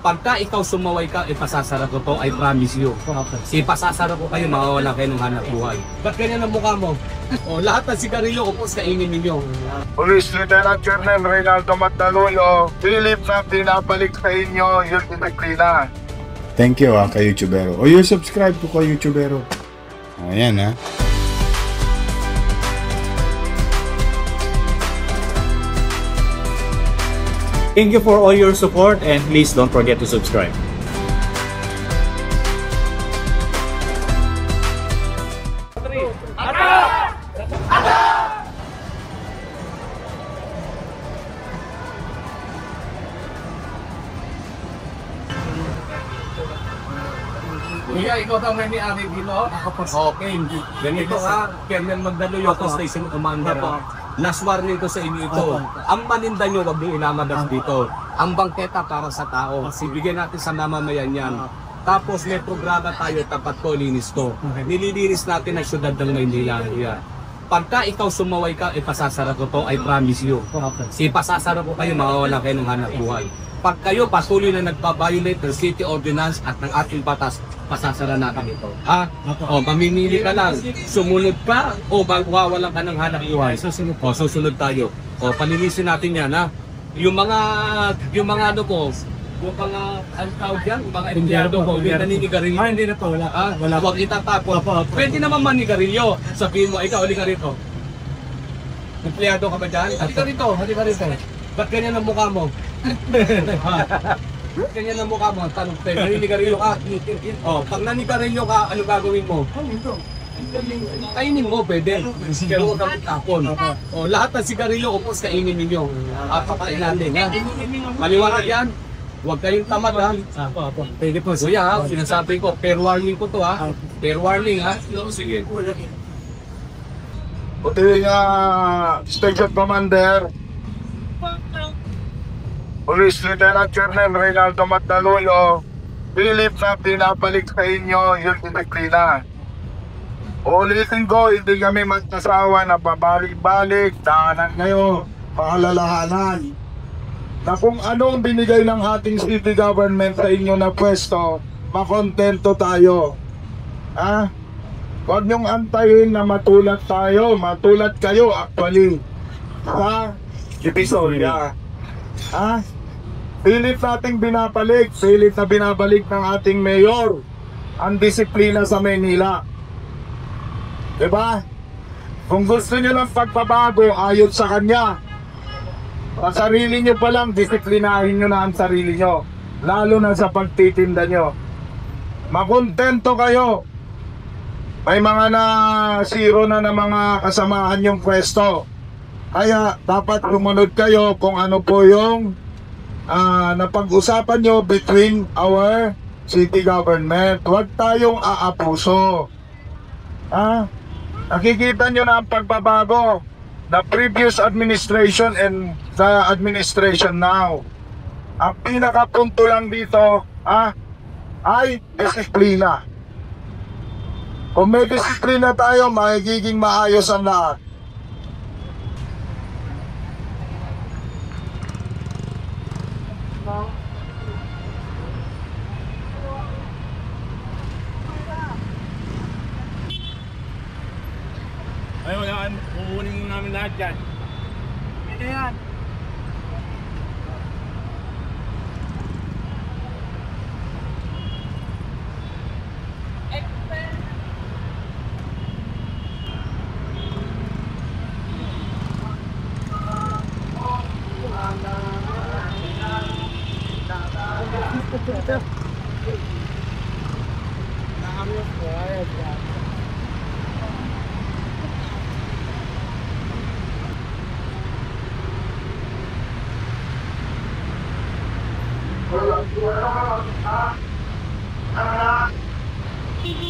Pagka ikaw sumaway ka, ipasasara ko to, I promise you. Ipasasara ko kayo, mawawala kayo ng hanap buhay. Ba't ganyan ang mukha mo? O, lahat ng sigarilyo, upos kainin ninyo. Police Lieutenant Colonel Reynaldo Magdaluyo, Philip na pinapalik sa inyo yung disiplina. Thank you kay YouTubero. O you subscribe ko kay YouTubero. Ayan ha. Thank you for all your support and please don't forget to subscribe. Kuya, ikaw daw may ni-ari dito? Ako po. Okay. Ganito ha, Colonel Magdaluyo, Station Commander. Last warning ko sa inyo ito. Ang paninda nyo, wag nyo inamadas dito. Ang bangketa para sa tao. Ibigyan natin sa namamayan yan. Tapos may programa tayo, tapat ko, linis ko. Nililinis natin ang syudad ng Maynila. Pagka ikaw sumaway ka, ipasasara ko to, I promise you. Ipasasara ko kayo, mawawala kayo ng hanap buhay. Pag kayo patuloy na nagpa-violate ng city ordinance at ng ating batas, pasasara natin ito. Ha? O, mamimili ka lang. Sumunod ka o wawalan ka ng hanap buhay. Susunod po. Susunod tayo. O, palinisin natin yan, ha? Yung mga ano po, yung mga tawag yan, yung mga empleyado ko, hindi naninigarilyo. Hindi na po, wala. Wala. Huwag itatapon. Pwede naman manigarilyo. Sabihin mo, ikaw, halika rito. Empleyado ka ba dyan? Halika rito, halika rito. Ba't ganyan ang mukha mo? Ganyan ang mukha mo, tanong tayo, naninigarilyo ka? O, pag naninigarilyo ka, ano gagawin mo? Kainin mo, pwede. Pero huwag kang tapon. O, lahat ng sigarilyo, upos kainin ninyo. At pakain natin, ha? Maliwanag yan? Huwag kayong tamad, ha? Pwede po. Kuya, ha? Sinasabi ko, fair warning ko to, ha? Fair warning, ha? Sige. Puti nga, Station Commander, Police Lieutenant Colonel Reynaldo Magdaluyo, Philip na pinapalik sa inyo yung disiplina. Ulitin ko, hindi kami magkasawa na pabalik-balik, daanan ngayon, paalalahanan na kung anong binigay ng ating city government sa inyo na pwesto, makontento tayo. Ha? Huwag niyong antayin na matulad tayo, matulad kayo actually. Sa Divisoria. Ha? Pilit nating binabalik, pilit na binabalik ng ating mayor ang disiplina sa Maynila. Diba? Kung gusto nyo ng pagbabago, ayon sa kanya. Sa sarili nyo pa lang, disiplinahin nyo na ang sarili nyo. Lalo na sa pagtitinda nyo. Makontento kayo. May mga na-zero na mga kasamahan yung pwesto. Kaya dapat sumunod kayo kung ano po yung napag-usapan nyo between our city government. Huwag tayong aapuso. Nakikita nyo na ang pagbabago na previous administration and the administration now. Ang pinakapunto lang dito ay disiplina. Kung may disiplina tayo, magiging maayos ang lahat. Ay, wala. Kukunin namin lahat dyan. Ito yan.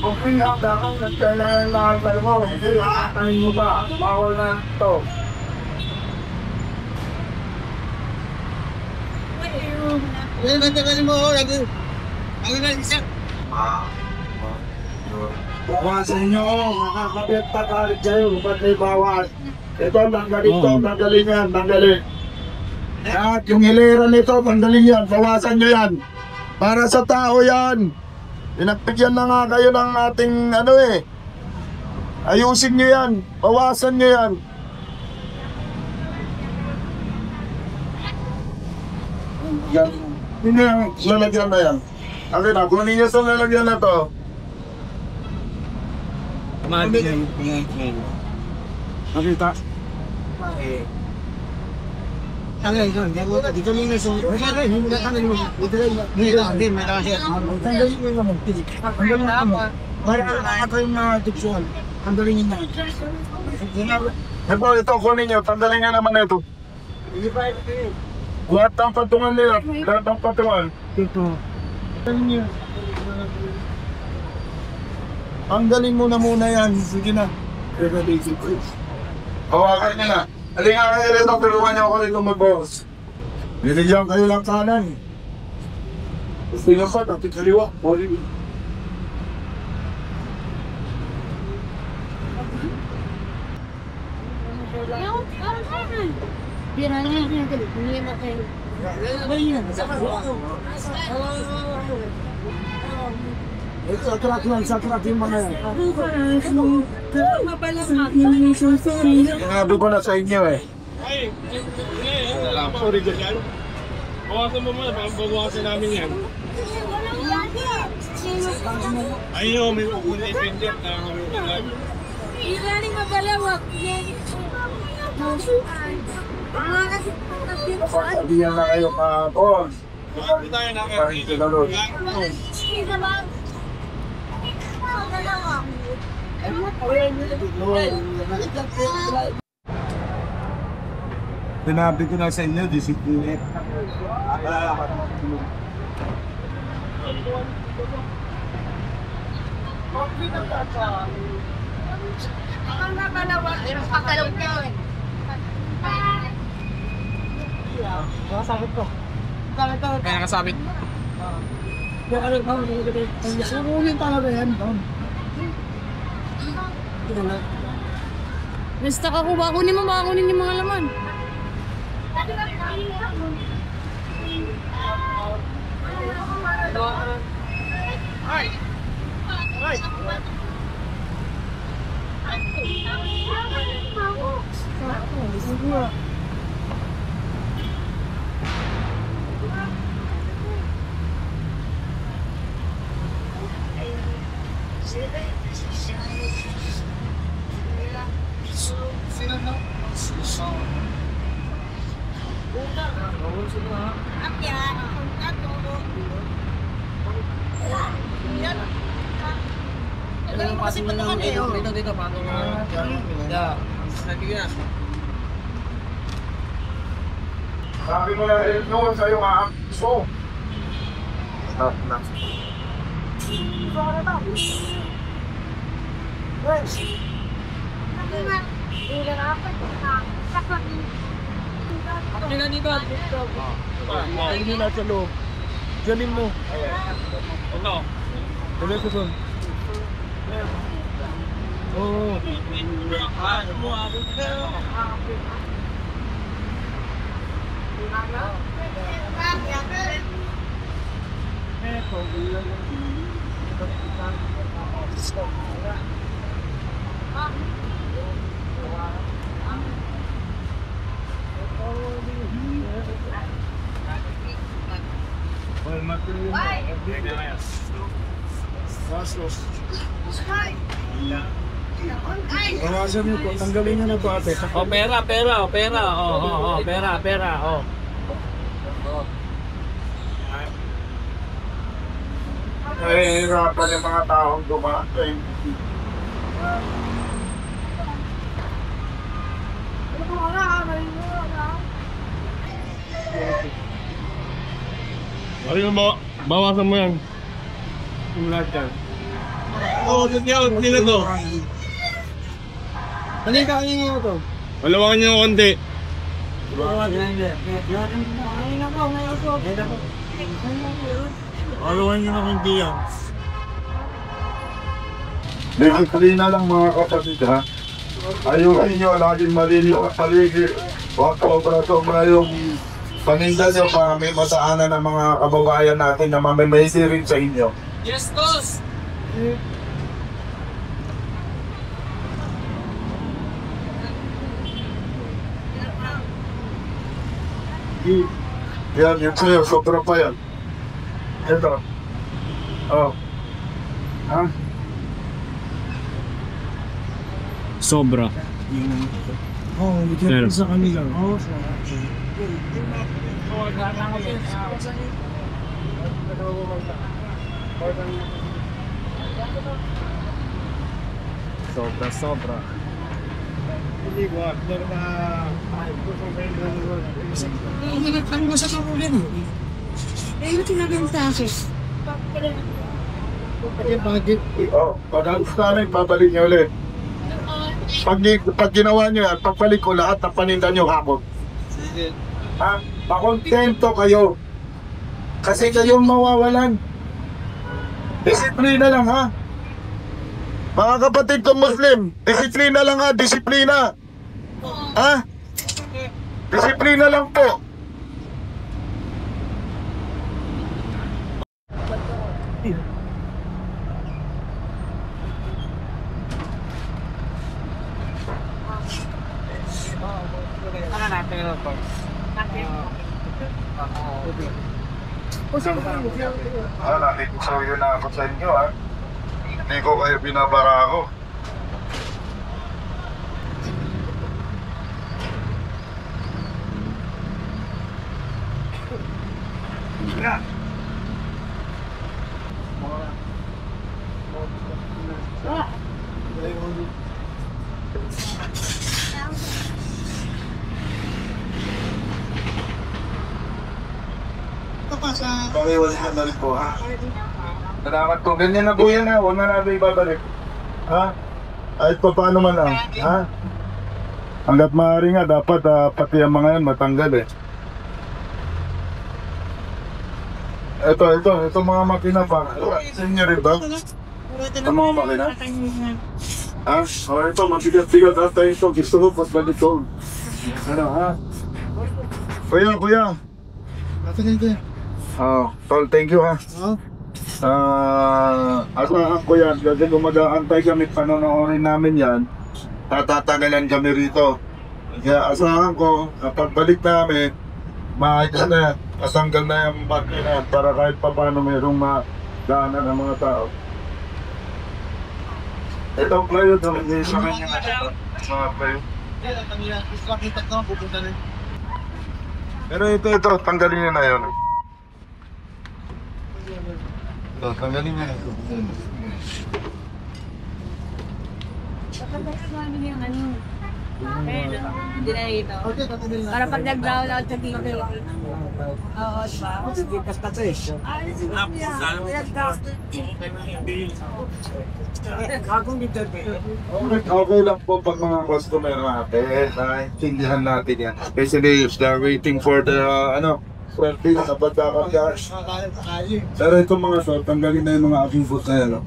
Kung pinahanda kang nagkailangan lang kayo mo, hindi nakatayin mo ba? Bawal na ito. Bawasan nyo, makakabit pa kalit kayo, ba't may bawas? Ito, tanggalin to, tanggalin yan, tanggalin. At yung hilera nito, tanggalin yan, bawasan nyo yan. Para sa tao yan. Pinagbigyan na nga kayo ng ating ano eh. Ayusin nyo yan. Bawasan nyo yan. Yan. Hindi yung lalagyan na yan. Okay na, kunin nyo sa lalagyan na to. Nakita? Ito, kunin nyo. Tandalin nga naman ito. Lahat ng patungan nila. Lahat ng patungan. Tanggalin mo na muna yan. Sige na. Hawakan niya na. Halika kayo rito, tulungan niyo ako rito mag-boss. Binigyan kayo lang kanan. Gusto niyo pa, tapos kaliwa. Sakrat yung mga yan. Sinabi ko na sa inyo eh. Sorry, ganyan. Bawasan mo muna, bawasan namin yan. Ayaw, may kukunin ipindir na Ilaling mabalawak. Sabihan na kayo kahapon. Bakit tayo Kahit kinalot. Sinabi ko na sa inyo, disiplina. Kaya nakasabit. Basta ka ko, bakunin mo, bakunin yung mga laman. Sabi mo na rin noon sa'yo nga ang gusto. Stop na. Ayun nila sa loob. Diyanin mo. Ano? Tuloy ko doon. Oo. Bawasan niyo po, tanggalin niyo na po ate. Oh, pera. Oh, pera. Oh. Nahihirapan yung mga taong dumating. Ayun mo, bawasan mo yan. Yung lahat yan. Oo, hindi na to. Halika kayo to. Malawakan niyo konti. Malawakan niyo na konti yan. Disiplina lang mga kapatid ha. Ayun ninyo, laging maliliw at paligid. Huwag sobra-sobra yung paninda nyo para may masaanan ng mga kababayan natin na mamimesi rin sa inyo. Yes, boss! Yan, yun sa'yo, sobra pa yan. Ito. Oh. Ha? Sobra. Pero, Sa kanila. Oh, sobra. Eh, ito tinagin sa akin. Oh, pag-alis namin, babalik niyo ulit. Pag ginawa niyo yan, pagbalik ko lahat ng paninda niyo hapon. Ha? Pakontento kayo. Kasi kayong mawawalan. Disiplina lang, ha? Mga kapatid kong Muslim, disiplina lang, ha? Disiplina. Ha? Disiplina lang po. Nakikisuyo na ako sa inyo, ha? Hindi ko kayo binabara ako. Pakiwala na rin po, ha? Salamat po. Ganyan na po yan, ha? Huwag na natin ibabalik. Ha? Kahit pa paano man lang, ha? Hanggat maaari nga, dapat pati ang mga yan matanggal, eh. Ito mga makina pa. Sa inyo rin ba? Ito mga makina? Ha? O ito, mabigat-bigat ata ito. Gusto ko, pas balik ko. Ano, ha? Kuya. Tol, thank you, ha? Asahan ko yan. Kasi kung mag-aantay kami, panonoorin namin yan, tatatagalan kami rito. Kaya asahan ko, kapag balik namin, maayos na yan. Kasanggal na yung bagay na yan para kahit pa paano mayroong madaanan ng mga tao. Ito ang playo, hindi sa kanya na ito. Mga playo. Pero ito, tanggalin niyo na yun. Ito, tanggalin niyo na ito. Hindi na ito. Para pag nag-brown out sa TV. Oo, diba? Okay lang po pag mga customer natin, naintindihan natin yan. Especially if they're waiting for the, service na pagkakagash. Pero itong mga to, tanggalin na yung mga abibot na yan, no?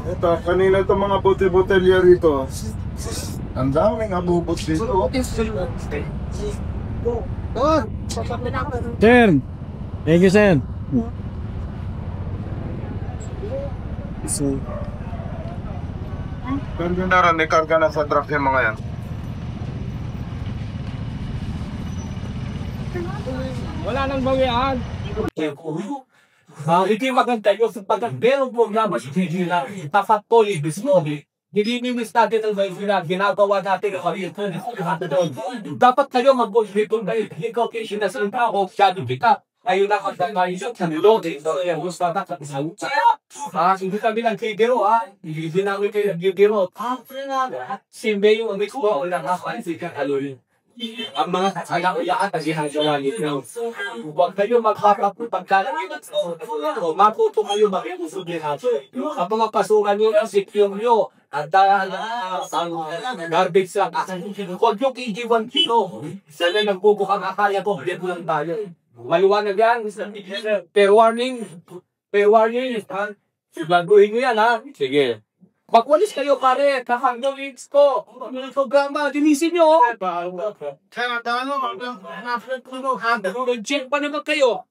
Ito, kanina itong mga bote-botelya rito. Ang daming abubot dito. Sir! Thank you, sir. Karga na karga na sa truck yung mga yan. Wala nang bawian. Hindi maganda yung sapagkat meron po naman si Gigi na tafatoli mismo. Nilimimis natin ang mga ginagawa natin ng karito. Dapat kayo mag-contribute na ikaw kayo sinasalita ako siya kita. Ayun lang ang damayon sa nilodi. Gusto natin sa utsa. Hindi kami nagkigiro, hindi namin kayo nagkigiro. Simbe yung amik ko, wala nga kayo si Kakaloy. ang mga anak yan kasi hagawa nito. Huwag kayo magharap ng pagkalaan. Matuto kayo makikusog din nato. Ang mga pasukan nyo, secure nyo, at garbage lang. Huwag nyo kikiwan kilo. Sana nagbubukang akaya ko, hindi lang tayo. Maliwanag yan. Fair warning. Fair warning. Baguhin nyo yan, ha? Sige. Pagwalis kayo, pare. Kakang weeks ko. Ang programa, dinisin nyo. Check pa naman kayo.